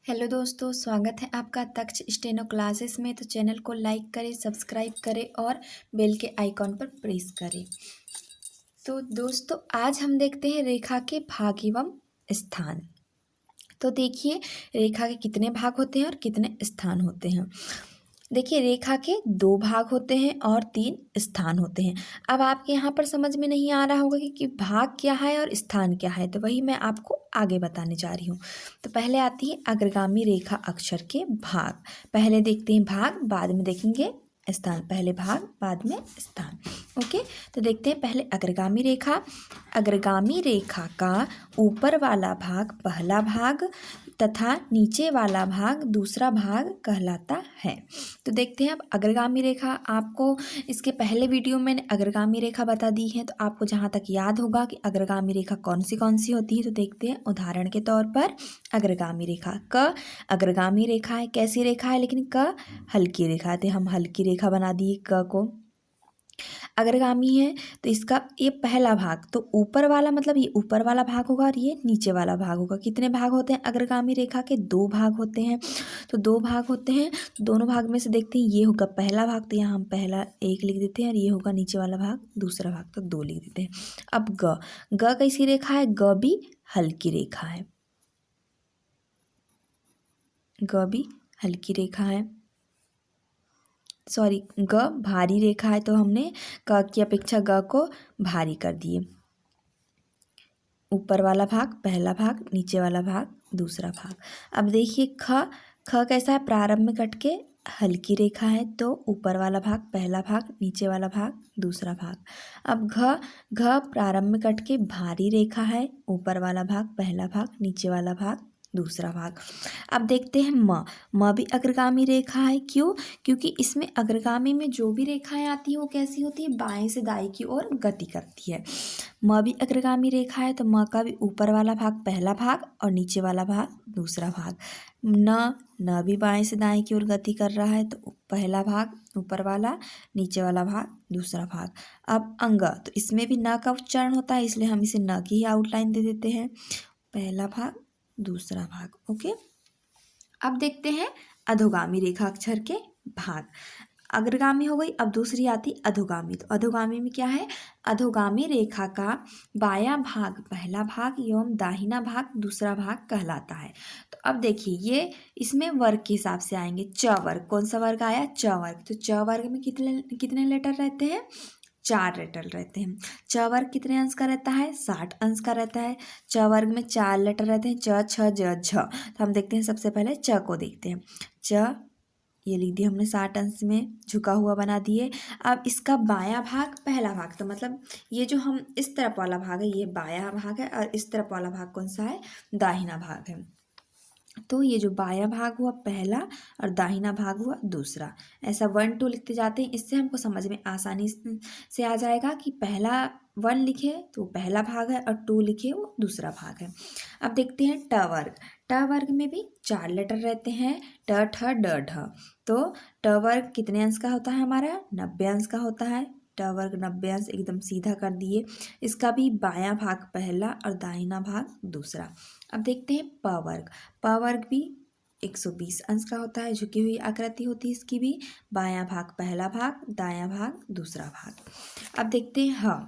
Hello दोस्तों, स्वागत है आपका तक्ष स्टेनो क्लासेस में। तो चैनल को लाइक करें, सब्सक्राइब करें और बेल के आइकॉन पर प्रेस करें। तो दोस्तों, आज हम देखते हैं रेखा के भाग एवं स्थान। तो देखिए, रेखा के कितने भाग होते हैं और कितने स्थान होते हैं। देखिए, रेखा के 2 भाग होते हैं और 3 स्थान होते हैं। अब आपके यहाँ पर समझ में नहीं आ रहा होगा कि भाग क्या है और स्थान क्या है, तो वही मैं आपको आगे बताने जा रही हूँ। तो पहले आती है अग्रगामी रेखा अक्षर के भाग। पहले देखते हैं भाग, बाद में देखेंगे स्थान। पहले भाग, बाद में स्थान। ओके, तो देखते हैं पहले अग्रगामी रेखा। अग्रगामी रेखा का ऊपर वाला भाग पहला भाग तथा नीचे वाला भाग दूसरा भाग कहलाता है। तो देखते हैं अब अग्रगामी रेखा। आपको इसके पहले वीडियो में मैंने अग्रगामी रेखा बता दी है, तो आपको जहाँ तक याद होगा कि अग्रगामी रेखा कौन सी होती है, तो देखते हैं। उदाहरण के तौर पर अग्रगामी रेखा क अग्रगामी रेखा है, कैसी रेखा है, लेकिन क हल्की रेखा है, तो हम हल्की रेखा बना दिए क को। अग्रगामी है तो इसका ये पहला भाग, तो ऊपर वाला मतलब ये ऊपर वाला भाग होगा और ये नीचे वाला भाग होगा। कितने भाग होते हैं अग्रगामी रेखा के? 2 भाग होते हैं। तो 2 भाग होते हैं, तो दोनों भाग में से देखते हैं। ये होगा पहला भाग, तो यहाँ हम पहला 1 लिख देते हैं, और ये होगा नीचे वाला भाग दूसरा भाग, तो 2 लिख देते हैं। अब ग कैसी रेखा है? ग भी हल्की रेखा है। ग भी हल्की रेखा है, सॉरी, ग भारी रेखा है, तो हमने क की अपेक्षा ग को भारी कर दिए। ऊपर वाला भाग पहला भाग, नीचे वाला भाग दूसरा भाग। अब देखिए ख कैसा है? प्रारंभ में कट के हल्की रेखा है, तो ऊपर वाला भाग पहला भाग, नीचे वाला भाग दूसरा भाग। अब घ प्रारंभ में कट के भारी रेखा है, ऊपर वाला भाग पहला भाग, नीचे वाला भाग दूसरा भाग। अब देखते हैं म भी अग्रगामी रेखा है। क्यों? क्योंकि इसमें अग्रगामी में जो भी रेखाएं आती हैं वो कैसी होती है? बाएं से दाएं की ओर गति करती है। म भी अग्रगामी रेखा है, तो म का भी ऊपर वाला भाग पहला भाग और नीचे वाला भाग दूसरा भाग। न भी बाएं से दाएं की ओर गति कर रहा है, तो पहला भाग ऊपर वाला, नीचे वाला भाग दूसरा भाग। अब अंग, तो इसमें भी न का उच्चारण होता है, इसलिए हम इसे न की ही आउटलाइन दे देते हैं। पहला भाग दूसरा भाग। ओके, अब देखते हैं अधोगामी रेखा अक्षर के भाग। अग्रगामी हो गई, अब दूसरी आती अधोगामी। तो अधोगामी में क्या है? अधोगामी रेखा का बायां भाग पहला भाग एवं दाहिना भाग दूसरा भाग कहलाता है। तो अब देखिए, ये इसमें वर्ग के हिसाब से आएंगे। च वर्ग, कौन सा वर्ग आया? च वर्ग। तो च वर्ग में कितने कितने लेटर रहते हैं? 4 लेटर रहते हैं। च वर्ग कितने अंश का रहता है? 60 अंश का रहता है। च वर्ग में 4 लेटर रहते हैं, च छ ज झ। तो हम देखते हैं, सबसे पहले च को देखते हैं। च ये लिख दिया हमने, 60 अंश में झुका हुआ बना दिए। अब इसका बायां भाग पहला भाग, तो मतलब ये जो हम इस तरफ वाला भाग है ये बायां भाग है, और इस तरफ वाला भाग कौन सा है? दाहिना भाग है। तो ये जो बायां भाग हुआ पहला और दाहिना भाग हुआ दूसरा। ऐसा 1 2 लिखते जाते हैं, इससे हमको समझ में आसानी से आ जाएगा कि पहला 1 लिखे तो पहला भाग है और 2 लिखे वो दूसरा भाग है। अब देखते हैं ट वर्ग। ट वर्ग में भी 4 लेटर रहते हैं, ट ठ ड ढ। तो ट वर्ग कितने अंश का होता है हमारा? 90 अंश का होता है। ट वर्ग 90 अंश एकदम सीधा कर दिए। इसका भी बायां भाग पहला और दाहिना भाग दूसरा। अब देखते हैं प वर्ग। प वर्ग भी 120 अंश का होता है, झुकी हुई आकृति होती है इसकी भी। बायां भाग पहला भाग, दायां भाग दूसरा भाग। अब देखते हैं ह।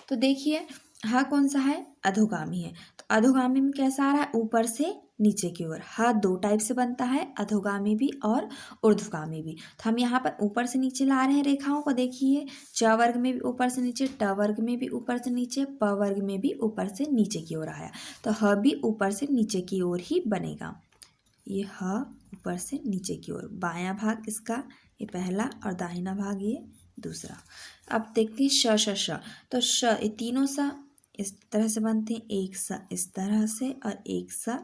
तो देखिए, ह कौन सा है? अधोगामी है। तो अधोगामी में कैसा आ रहा है? ऊपर से नीचे की ओर। ह 2 टाइप से बनता है, अधोगामी भी और ऊर्ध्वगामी भी। तो हम यहाँ पर ऊपर से नीचे ला रहे हैं रेखाओं को। देखिए, च वर्ग में भी ऊपर से नीचे, ट वर्ग में भी ऊपर से नीचे, प वर्ग में भी ऊपर से नीचे की ओर आया। तो ह भी ऊपर से नीचे की ओर ही बनेगा। ये ह ऊपर से नीचे की ओर, बायां भाग इसका ये पहला और दाहिना भाग ये दूसरा। अब देखते हैं श श श। तो श, ये तीनों सा इस तरह से बनते हैं, एक सा इस तरह से और एक सा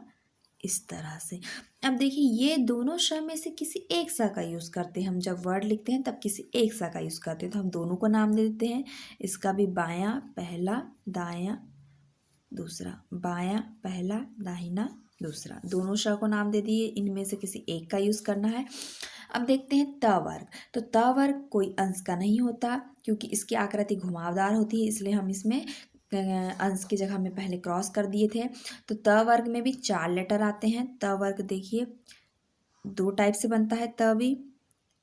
इस तरह से। अब देखिए, ये दोनों श में से किसी एक सा का यूज़ करते हैं। हम जब वर्ड लिखते हैं तब किसी एक सा का यूज़ करते हैं, तो हम दोनों को नाम दे देते हैं। इसका भी बायां पहला, दायां दूसरा, बायां पहला, दाहिना दूसरा, दोनों श को नाम दे दिए। इनमें से किसी एक का यूज़ करना है। अब देखते हैं त वर्ग। तो त वर्ग कोई अंश का नहीं होता, क्योंकि इसकी आकृति घुमावदार होती है, इसलिए हम इसमें अंश की जगह में पहले क्रॉस कर दिए थे। तो त वर्ग में भी 4 लेटर आते हैं। त वर्ग देखिए 2 टाइप से बनता है त भी,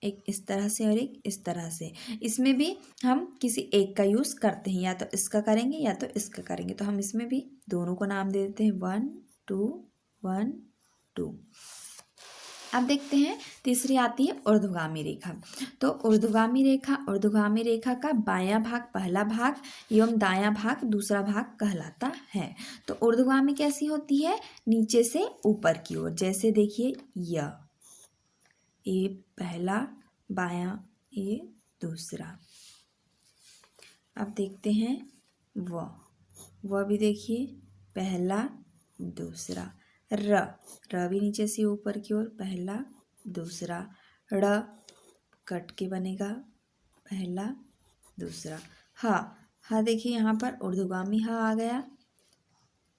एक इस तरह से और एक इस तरह से। इसमें भी हम किसी एक का यूज़ करते हैं, या तो इसका करेंगे या तो इसका करेंगे। तो हम इसमें भी दोनों को नाम दे देते हैं 1 2 1 2। अब देखते हैं तीसरी आती है ऊर्ध्वगामी रेखा। तो ऊर्ध्वगामी रेखा का बायां भाग पहला भाग एवं दायां भाग दूसरा भाग कहलाता है। तो ऊर्ध्वगामी कैसी होती है? नीचे से ऊपर की ओर। जैसे देखिए ये पहला, बायां ये दूसरा। अब देखते हैं वह भी देखिए पहला दूसरा। र भी नीचे से ऊपर की ओर, पहला दूसरा। ड़ कट के बनेगा पहला दूसरा। हा देखिए यहाँ पर ऊर्ध्वगामी हा आ गया,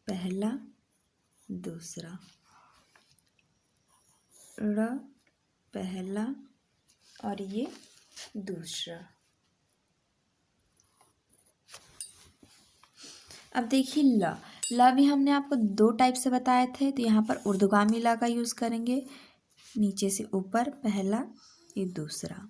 पहला दूसरा। ड़ पहला और ये दूसरा। अब देखिए ल भी हमने आपको 2 टाइप से बताए थे। तो यहाँ पर ऊर्ध्वगामी ल का यूज़ करेंगे, नीचे से ऊपर पहला ये दूसरा।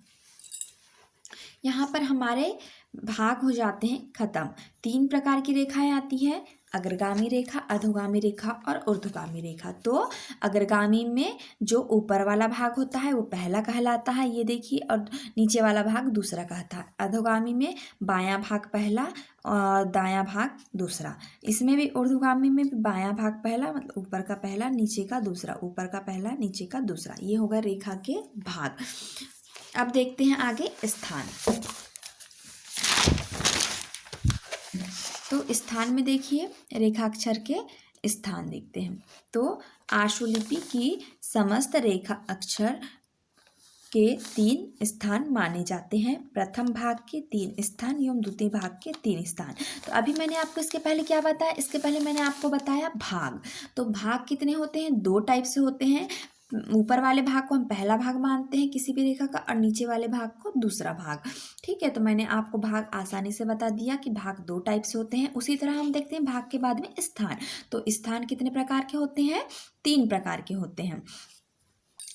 यहाँ पर हमारे भाग हो जाते हैं खत्म। 3 प्रकार की रेखाएं आती हैं, अग्रगामी रेखा, अधोगामी रेखा और ऊर्ध्वगामी रेखा। तो अग्रगामी में जो ऊपर वाला भाग होता है वो पहला कहलाता है, ये देखिए, और नीचे वाला भाग दूसरा कहता है। अधोगामी में बायां भाग पहला और दायां भाग दूसरा। इसमें भी ऊर्ध्वगामी में भी बायां भाग पहला, मतलब ऊपर का पहला नीचे का दूसरा, ऊपर का पहला नीचे का दूसरा। ये होगा रेखा के भाग। अब देखते हैं आगे स्थान। तो स्थान में देखिए रेखाक्षर के स्थान देखते हैं। तो आशुलिपि की समस्त रेखा अक्षर के 3 स्थान माने जाते हैं। प्रथम भाग के 3 स्थान एवं द्वितीय भाग के 3 स्थान। तो अभी मैंने आपको इसके पहले क्या बताया? इसके पहले मैंने आपको बताया भाग। तो भाग कितने होते हैं? 2 टाइप से होते हैं। ऊपर वाले भाग को हम पहला भाग मानते हैं किसी भी रेखा का, और नीचे वाले भाग को दूसरा भाग। ठीक है, तो मैंने आपको भाग आसानी से बता दिया कि भाग 2 टाइप से होते हैं। उसी तरह हम देखते हैं भाग के बाद में स्थान। तो स्थान कितने प्रकार के होते हैं? 3 प्रकार के होते हैं।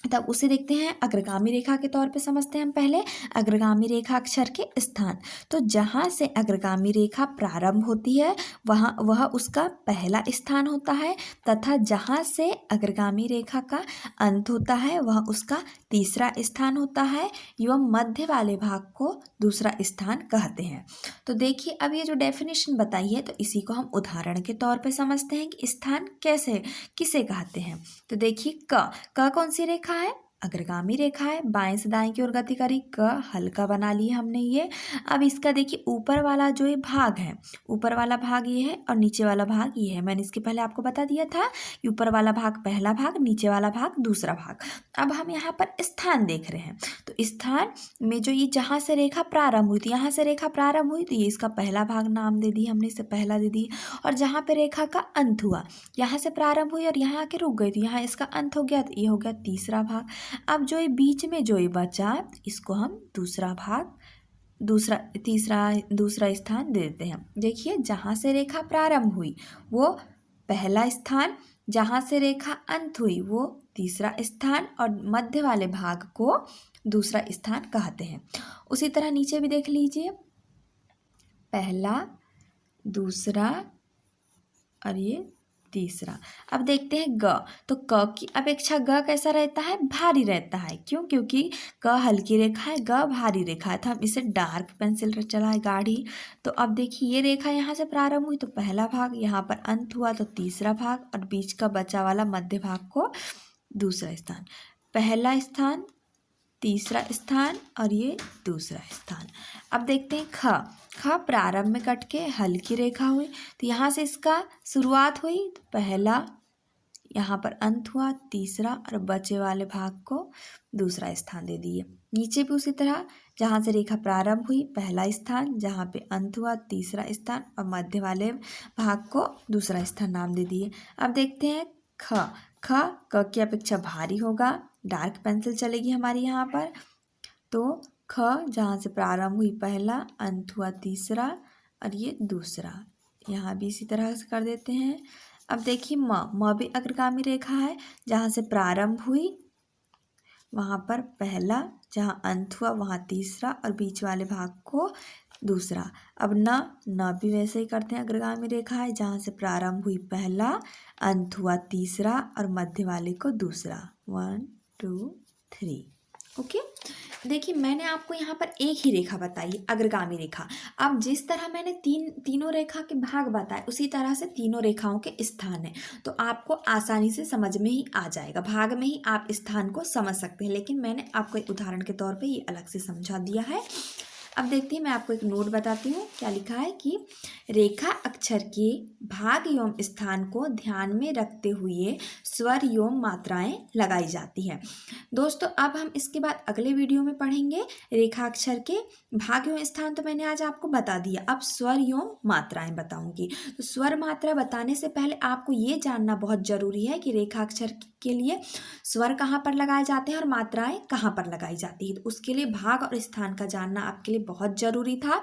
तब उसे देखते हैं अग्रगामी रेखा के तौर पे समझते हैं हम पहले। अग्रगामी रेखा अक्षर के स्थान, तो जहाँ से अग्रगामी रेखा प्रारंभ होती है वह उसका पहला स्थान होता है, तथा जहाँ से अग्रगामी रेखा का अंत होता है वह उसका तीसरा स्थान होता है, एवं मध्य वाले भाग को दूसरा स्थान कहते हैं। तो देखिए अब ये जो डेफिनेशन बताई है, तो इसी को हम उदाहरण के तौर पे समझते हैं कि स्थान कैसे किसे कहते हैं। तो देखिए क कौन सी रेखा है? अग्रगामी रेखा है, बाएं से दाएं की ओर गति करी, क हल्का बना लिया हमने ये। अब इसका देखिए ऊपर वाला जो ये भाग है, ऊपर वाला भाग ये है और नीचे वाला भाग ये है। मैंने इसके पहले आपको बता दिया था कि ऊपर वाला भाग पहला भाग, नीचे वाला भाग दूसरा भाग। अब हम यहाँ पर स्थान देख रहे हैं। तो स्थान में जो ये जहाँ से रेखा प्रारंभ हुई थी, यहाँ से रेखा प्रारंभ हुई, तो ये इसका पहला भाग नाम दे दी हमने, इसे पहला दे दी। और जहाँ पे रेखा का अंत हुआ, यहाँ से प्रारंभ हुई और यहाँ आके रुक गई थी, यहाँ इसका अंत हो गया, तो ये हो गया तीसरा भाग। अब जो ये बीच में जो ये बचा, इसको हम दूसरा भाग, दूसरा स्थान दे देते हैं। देखिए जहाँ से रेखा प्रारंभ हुई वो पहला स्थान, जहाँ से रेखा अंत हुई वो तीसरा स्थान, और मध्य वाले भाग को दूसरा स्थान कहते हैं। उसी तरह नीचे भी देख लीजिए, पहला, दूसरा और ये तीसरा। अब देखते हैं ग। तो क की अपेक्षा ग कैसा रहता है? भारी रहता है। क्यों? क्योंकि क हल्की रेखा है, ग भारी रेखा है, तो हम इसे डार्क पेंसिल चलाए गाढ़ी। तो अब देखिए ये रेखा यहाँ से प्रारंभ हुई तो पहला भाग, यहाँ पर अंत हुआ तो तीसरा भाग, और बीच का बचा वाला मध्य भाग को दूसरा स्थान। पहला स्थान, तीसरा स्थान और ये दूसरा स्थान। अब देखते हैं ख प्रारंभ में कट के हल्की रेखा हुई, तो यहाँ से इसका शुरुआत हुई तो पहला, यहाँ पर अंत हुआ तीसरा, और बचे वाले भाग को दूसरा स्थान दे दिए। नीचे भी उसी तरह, जहाँ से रेखा प्रारंभ हुई पहला स्थान, जहाँ पे अंत हुआ तीसरा स्थान, और मध्य वाले भाग को दूसरा स्थान नाम दे दिए। अब देखते हैं ख क की अपेक्षा भारी होगा, डार्क पेंसिल चलेगी हमारी यहाँ पर। तो ख जहाँ से प्रारंभ हुई पहला, अंत हुआ तीसरा और ये दूसरा, यहाँ भी इसी तरह से कर देते हैं। अब देखिए म भी अग्रगामी रेखा है, जहाँ से प्रारंभ हुई वहाँ पर पहला, जहाँ अंत हुआ वहाँ तीसरा और बीच वाले भाग को दूसरा। अब न भी वैसे ही करते हैं, अग्रगामी रेखा है, जहाँ से प्रारंभ हुई पहला, अंत हुआ तीसरा और मध्य वाले को दूसरा। 1 2 3। ओके, देखिए मैंने आपको यहाँ पर एक ही रेखा बताई, अग्रगामी रेखा। अब जिस तरह मैंने तीनों रेखा के भाग बताए उसी तरह से तीनों रेखाओं के स्थान है, तो आपको आसानी से समझ में ही आ जाएगा, भाग में ही आप स्थान को समझ सकते हैं। लेकिन मैंने आपको एक उदाहरण के तौर पे ये अलग से समझा दिया है। अब देखते हैं, मैं आपको एक नोट बताती हूँ। क्या लिखा है कि रेखा अक्षर के भाग एवं स्थान को ध्यान में रखते हुए स्वर एवं मात्राएं लगाई जाती हैं। दोस्तों, अब हम इसके बाद अगले वीडियो में पढ़ेंगे रेखा अक्षर के भाग एवं स्थान। तो मैंने आज आपको बता दिया, अब स्वर एवं मात्राएं बताऊंगी। तो स्वर मात्रा बताने से पहले आपको ये जानना बहुत जरूरी है कि रेखा अक्षर के लिए स्वर कहाँ पर लगाए जाते हैं और मात्राएं कहाँ पर लगाई जाती है। तो उसके लिए भाग और स्थान का जानना आपके लिए बहुत जरूरी था,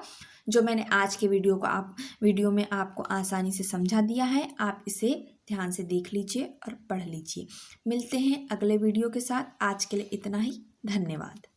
जो मैंने आज के वीडियो में आपको आसानी से समझा दिया है। आप इसे ध्यान से देख लीजिए और पढ़ लीजिए। मिलते हैं अगले वीडियो के साथ। आज के लिए इतना ही। धन्यवाद।